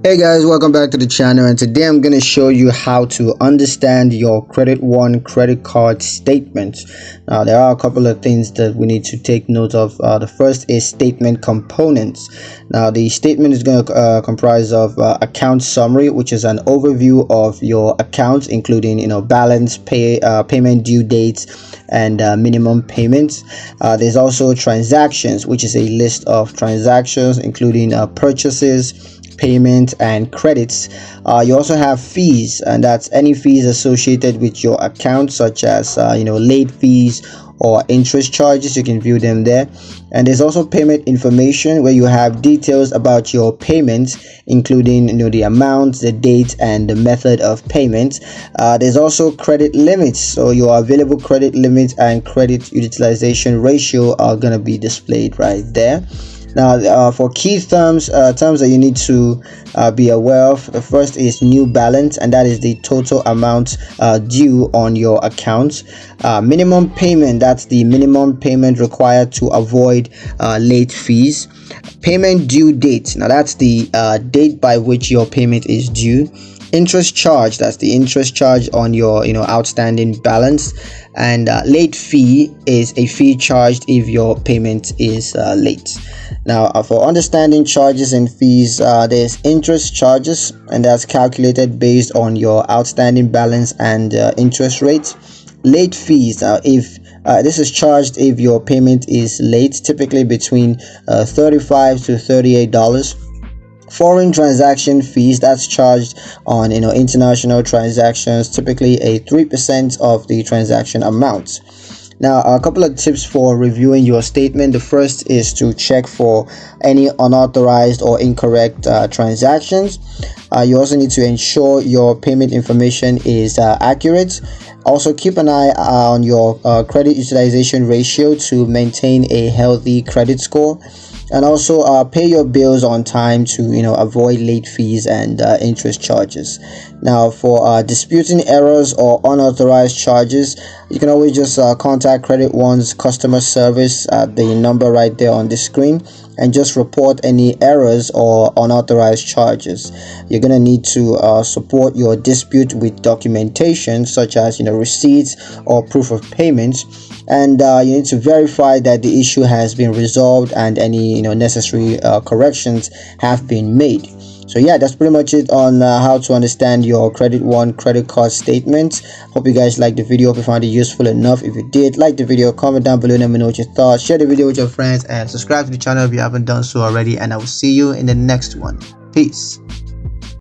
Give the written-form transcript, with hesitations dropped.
Hey guys, welcome back to the channel, and today I'm going to show you how to understand your credit one credit card statement. Now there are a couple of things that we need to take note of. The first is statement components. Now the statement is going to comprise of account summary, which is an overview of your accounts, including balance, payment due dates, and minimum payments. There's also transactions, which is a list of transactions including purchases, payment, and credits. You also have fees, and that's any fees associated with your account, such as late fees or interest charges. You can view them there. And there's also payment information, where you have details about your payments, including the amount, the date, and the method of payment. There's also credit limits, so your available credit limit and credit utilization ratio are going to be displayed right there. Now, for key terms that you need to be aware of, the first is new balance, and that is the total amount due on your account. Minimum payment, that's the minimum payment required to avoid late fees. Payment due date, now that's the date by which your payment is due. Interest charge, that's the interest charge on your outstanding balance. And late fee is a fee charged if your payment is late. Now, for understanding charges and fees, there's interest charges, and that's calculated based on your outstanding balance and interest rates. Late fees, if this is charged if your payment is late, typically between $35 to $38. Foreign transaction fees, that's charged on international transactions, typically a 3% of the transaction amount. Now, a couple of tips for reviewing your statement. The first is to check for any unauthorized or incorrect transactions. You also need to ensure your payment information is accurate. Also, keep an eye on your credit utilization ratio to maintain a healthy credit score. And also pay your bills on time to avoid late fees and interest charges. Now, for disputing errors or unauthorized charges, you can always just contact Credit One's customer service at the number right there on the screen, and just report any errors or unauthorized charges. You're gonna need to support your dispute with documentation, such as receipts or proof of payments. And you need to verify that the issue has been resolved and any necessary corrections have been made. So yeah, that's pretty much it on how to understand your Credit One credit card statement. Hope you guys liked the video. Hope you found it useful enough. If you did, like the video, comment down below, let me know what your thoughts. Share the video with your friends, and subscribe to the channel if you haven't done so already. And I will see you in the next one. Peace.